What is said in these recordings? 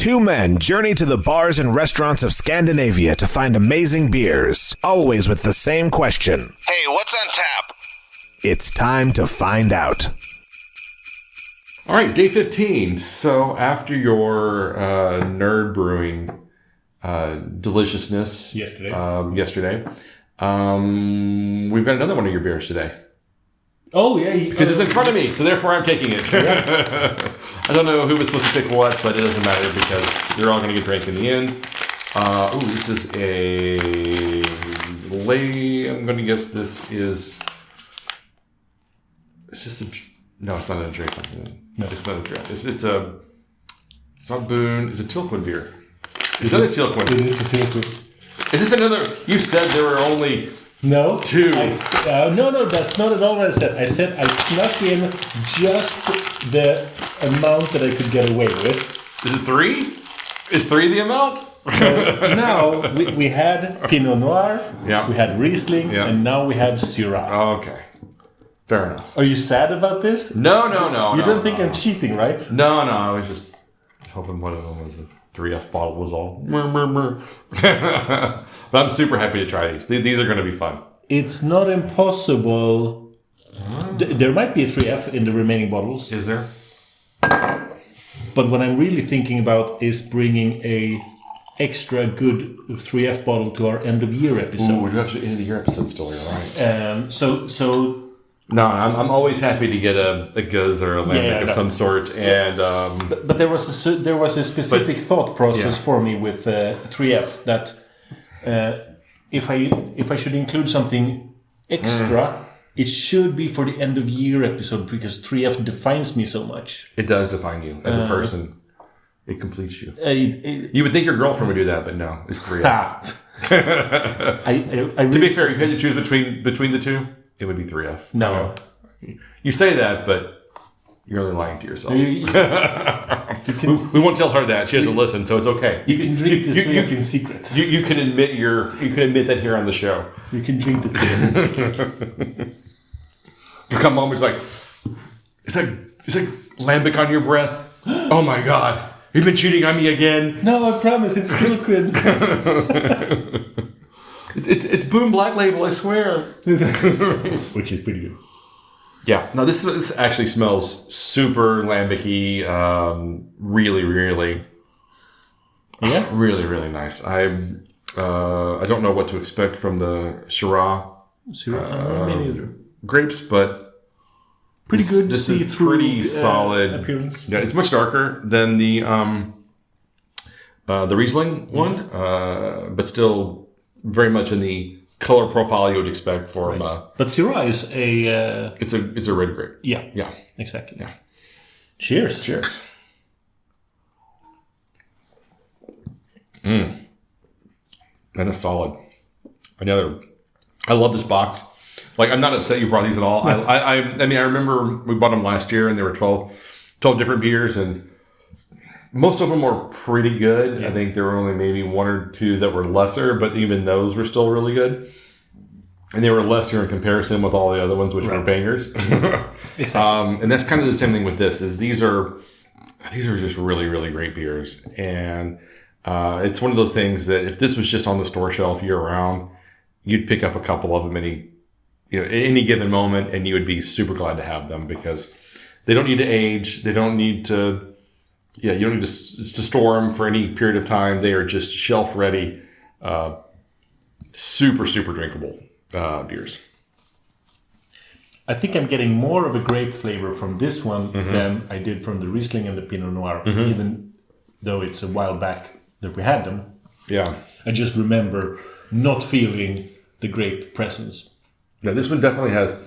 Two men journey to the bars and restaurants of Scandinavia to find amazing beers, always with the same question. Hey, what's on tap? It's time to find out. All right, day 15. So after your nerd brewing deliciousness yesterday, we've got another one of your beers today. Oh, yeah. Because it's in front of me, so therefore I'm taking it. Yeah. I don't know who was supposed to pick what, but it doesn't matter because they're all going to get drank in the end. This is I'm going to guess this is... No, it's not a drink. No, it's not a drink. It's not Boone. It's a Tilquin beer. Is that a Tilquin? It is a Tilquin. Is this another... You said there were only... No. Two. No, that's not at all what I said. I said I snuck in just the amount that I could get away with. Is it 3? Is 3 the amount? So now we had Pinot Noir, we had Riesling, and now we have Syrah. Okay. Fair enough. Are you sad about this? No. You don't think I'm cheating, right? No. I was just hoping one of them was a 3F bottle was all. But I'm super happy to try these. These are going to be fun. It's not impossible. There might be a 3F in the remaining bottles. Is there? But what I'm really thinking about is bringing a extra good 3F bottle to our end of year episode. Ooh, we have to end of the year episode still, all right. So. No, I'm always happy to get a gueuze or a lambic of some sort, and but there was a specific thought process for me with 3F that if I should include something extra, it should be for the end of year episode because 3F defines me so much. It does define you as a person. It completes you. You would think your girlfriend would do that, but no, it's 3F. To be fair, if you had to choose between the two, it would be 3F. No. You say that, but you're only lying to yourself. We won't tell her that. She doesn't listen, so it's okay. You can drink the 3F in secret. You can admit that here on the show. You can drink the 3F in secret. You come home, it's like, is that lambic on your breath? Oh my God. You've been cheating on me again. No, I promise, it's Tilquin. It's Boom Black Label, I swear. Which is pretty good. Yeah. No, this actually smells super lambic-y. Really, really. Yeah. Really, really nice. I don't know what to expect from the Syrah grapes, but pretty good. This is pretty solid appearance. Yeah, it's much darker than the Riesling one, but still very much in the color profile you would expect from. But Syrah is a. It's a red grape. Yeah. Yeah. Exactly. Yeah. Cheers. Cheers. And it's solid. I love this box. Like, I'm not upset you brought these at all. I mean, I remember we bought them last year and there were 12 different beers and most of them were pretty good. Yeah. I think there were only maybe 1 or 2 that were lesser, but even those were still really good. And they were lesser in comparison with all the other ones, which were bangers. Exactly. And that's kind of the same thing with this. Is these are just really, really great beers, and it's one of those things that if this was just on the store shelf year round, you'd pick up a couple of them at any given moment, and you would be super glad to have them because they don't need to age. They don't need to. Yeah, you don't need to store them for any period of time. They are just shelf ready, super, super drinkable beers. I think I'm getting more of a grape flavor from this one than I did from the Riesling and the Pinot Noir, even though it's a while back that we had them. Yeah. I just remember not feeling the grape presence. Now, this one definitely has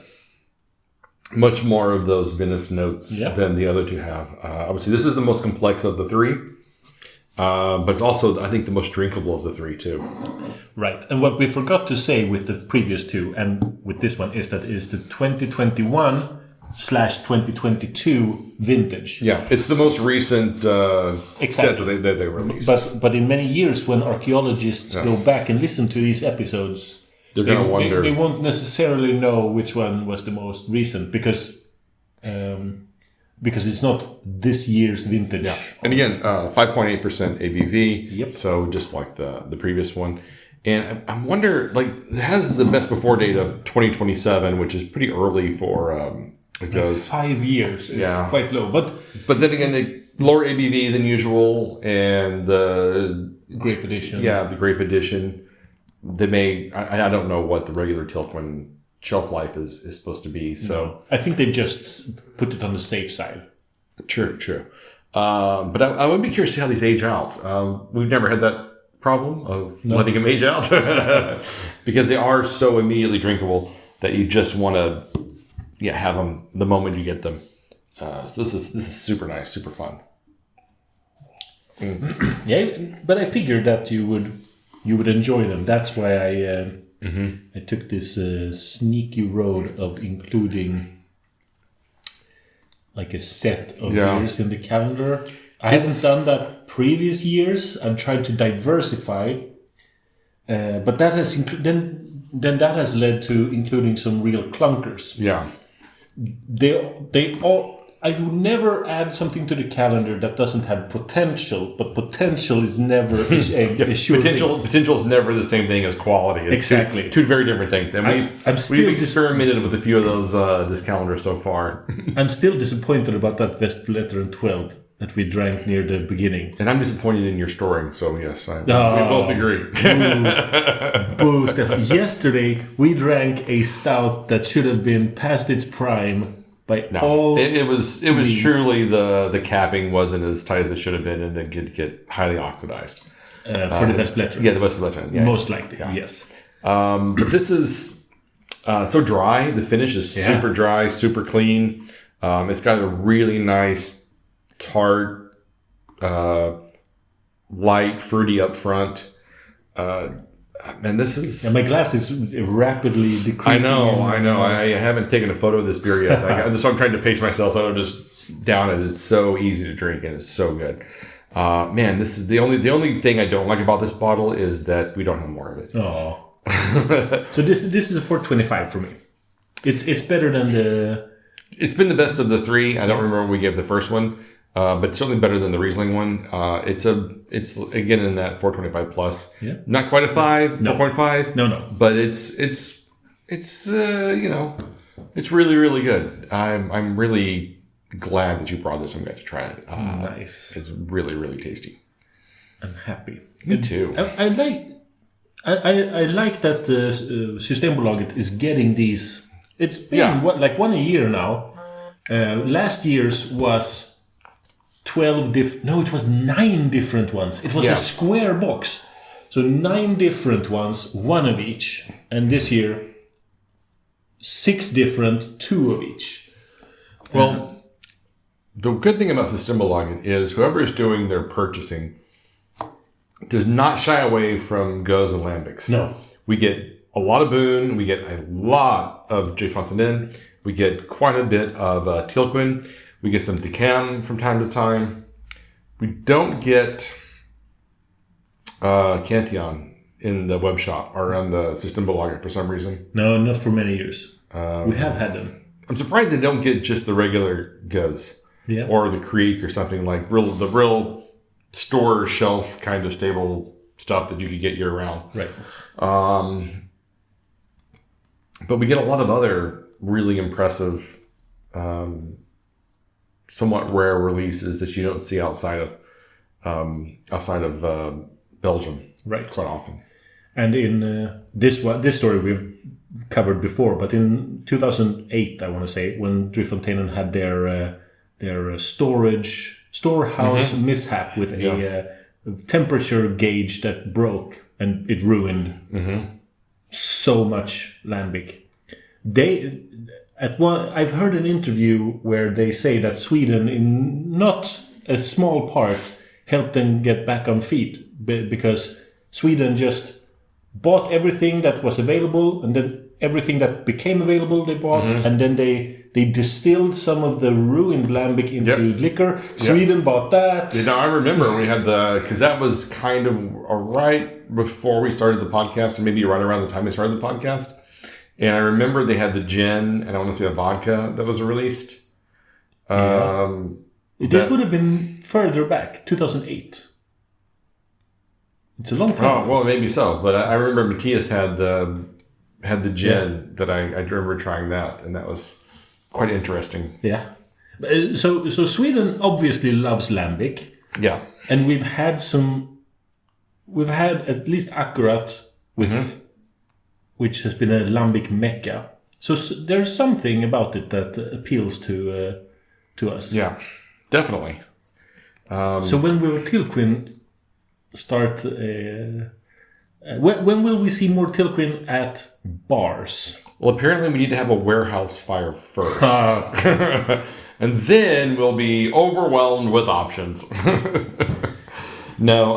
much more of those vinous notes than the other two have. Obviously, this is the most complex of the 3, but it's also, I think, the most drinkable of the 3, too. Right. And what we forgot to say with the previous 2 and with this one is that it is the 2021/2022 vintage. Yeah, it's the most recent set that they released. But in many years, when archaeologists go back and listen to these episodes, they're going to wonder. They won't necessarily know which one was the most recent because because it's not this year's vintage. Yeah. And again, 5.8% ABV. Yep. So just like the previous one. And I wonder, like, it has the best before date of 2027, which is pretty early for it goes. 5 years is quite low. But then again, the lower ABV than usual, and the grape edition. Yeah, the grape edition. They may, I don't know what the regular Tilquin shelf life is supposed to be. So I think they just put it on the safe side. True. But I would be curious to see how these age out. We've never had that problem of letting them age out because they are so immediately drinkable that you just want to have them the moment you get them. So this is super nice, super fun. Yeah, but I figured that you would enjoy them. That's why I took this sneaky road of including like a set of beers in the calendar. I haven't done that previous years. I've tried to diversify, but that has then that has led to including some real clunkers. Yeah, they all. I would never add something to the calendar that doesn't have potential, but potential is never a sure potential is never the same thing as quality. It's exactly two very different things. And we've experimented with a few of those this calendar so far. I'm still disappointed about that Westfletter 12 that we drank near the beginning. And I'm disappointed in your storing, so yes, we both agree. Boo, Stefan. Yesterday, we drank a stout that should have been past its prime. It was truly the capping wasn't as tight as it should have been, and it could get highly oxidized. For the Westfletter. Yeah, the Westfletter. Yeah, most likely, yes. But this is so dry. The finish is super dry, super clean. It's got a really nice tart, light, fruity up front. And this is... And my glass is rapidly decreasing. I know. I haven't taken a photo of this beer yet. So I'm trying to pace myself so I don't just down it. It's so easy to drink and it's so good. Man, this is the only thing I don't like about this bottle is that we don't have more of it. Oh. So this is a 425 for me. It's better than the... It's been the best of the three. I don't remember when we gave the first one. But certainly better than the Riesling one. It's again in that 425 plus. Yeah. Not quite a 5, no. 4.5. No. But it's it's really, really good. I'm really glad that you brought this. I'm glad to try it. Nice. It's really, really tasty. I'm happy. Me too. I like that Systembolaget is getting these. It's been one a year now. Last year's was 12 it was 9 different ones. It was a square box. So 9 different ones, 1 of each. And this year, 6 different, 2 of each. Well, the good thing about Systembolaget is whoever is doing their purchasing does not shy away from gueuze and lambics. No. We get a lot of Boon. We get a lot of J. Fontaine. We get quite a bit of Tilquin. We get some Decam from time to time. We don't get Cantillon in the web shop or on the Systembolaget for some reason. No, not for many years. We have had them. I'm surprised they don't get just the regular gueuze. Yeah. Or the Creek or something like the real store shelf kind of stable stuff that you could get year round. Right. But we get a lot of other really impressive somewhat rare releases that you don't see outside of Belgium, right? Quite often. And in this story we've covered before, but in 2008, I want to say, when Driefonteinen had their storehouse mishap with a temperature gauge that broke and it ruined so much lambic. I've heard an interview where they say that Sweden, in not a small part, helped them get back on feet because Sweden just bought everything that was available, and then everything that became available they bought, and then they distilled some of the ruined lambic into liquor. Sweden bought that. I remember we had because that was kind of right before we started the podcast, and maybe right around the time they started the podcast. And I remember they had the gin, and I want to say a vodka that was released. This would have been further back, 2008. It's a long time. Oh, well, maybe so. But I remember Matthias had the gin that I remember trying that, and that was quite interesting. Yeah. So Sweden obviously loves lambic. Yeah. And we've had at least Akkurat, which has been a lambic mecca. So there's something about it that appeals to us. Yeah, definitely. So when will Tilquin start? When will we see more Tilquin at bars? Well, apparently we need to have a warehouse fire first. And then we'll be overwhelmed with options. No,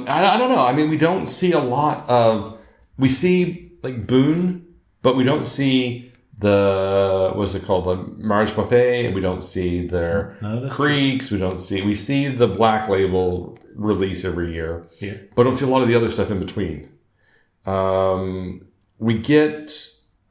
I don't know. I mean, we don't see a lot of... We see, like, Boone, but we don't see the... What's it called? The Marge Buffet, and we don't see their Creeks. True. We see the Black Label release every year. Yeah. But don't see a lot of the other stuff in between. We get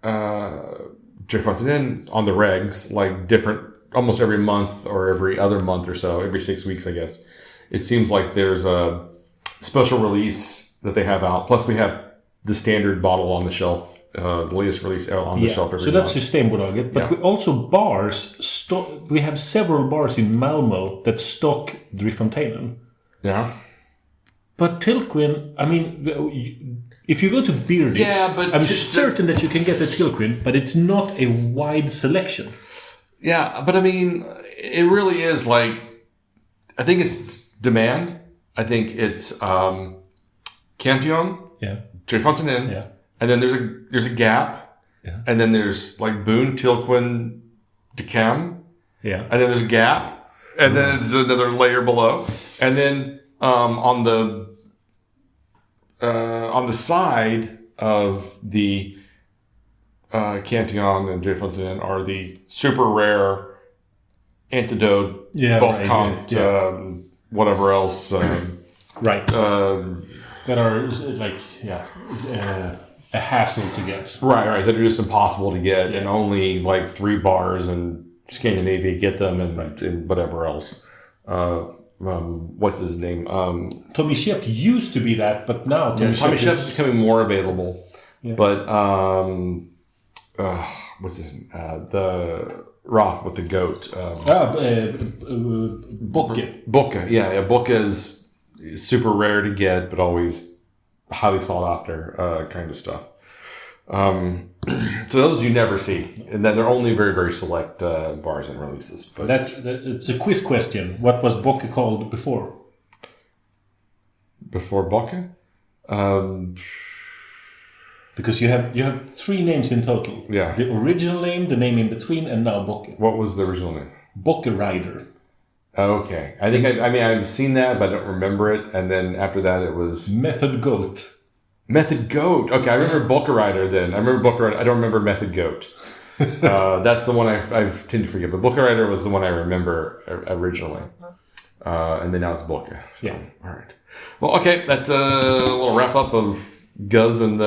Driffontein on the regs, like different... almost every month or every other month or so, every 6 weeks, I guess. It seems like there's a special release that they have out. Plus, we have the standard bottle on the shelf, the latest release on the shelf every month. So that's Systembolaget. But we also bars, we have several bars in Malmö that stock Driffonteinen. Yeah. But Tilquin, I mean, if you go to Beer Dish, I'm certain that you can get a Tilquin, but it's not a wide selection. Yeah, but I mean, it really is like, I think it's demand. I think it's Cantillon, Driffontein, and then there's a gap, and then there's like Boone, Tilquin, Decam, and then there's a gap, and then there's another layer below, and then on the side of the Cantillon and Driffontein are the super rare Antidote, whatever else. Right. That are like, a hassle to get. Right. That are just impossible to get, and only like 3 bars in Scandinavia get them, and whatever else. What's his name? Tommy Chef used to be that, but now Tommy Chef is becoming more available. Yeah. But what's his name? The Roth with the goat. Bocke. Bocke, yeah. Bocke is super rare to get, but always highly sought after kind of stuff. So those you never see, and then they're only very, very select bars and releases. But it's a quiz question. What was Bocke called before? Before Bocke? Because you have 3 names in total. Yeah. The original name, the name in between, and now Bocke. What was the original name? Bocke Rider. Okay. I think I've seen that, but I don't remember it. And then after that, it was Method Goat. Method Goat. Okay, I remember Bocke Rider then. I remember Bocke Rider. I don't remember Method Goat. That's the one I've tend to forget. But Bocke Rider was the one I remember originally. And then now it's Bocke. So, yeah. All right. Well, okay. That's a little wrap up of gueuze and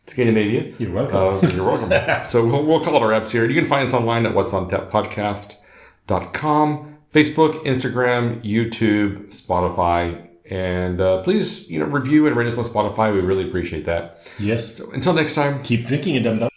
Scandinavia. You're welcome. You're welcome. So we'll call it our apps here. You can find us online at what'sontappodcast.com, Facebook, Instagram, YouTube, Spotify, and please review and rate us on Spotify. We really appreciate that. Yes. So until next time, keep drinking it, dum-dum.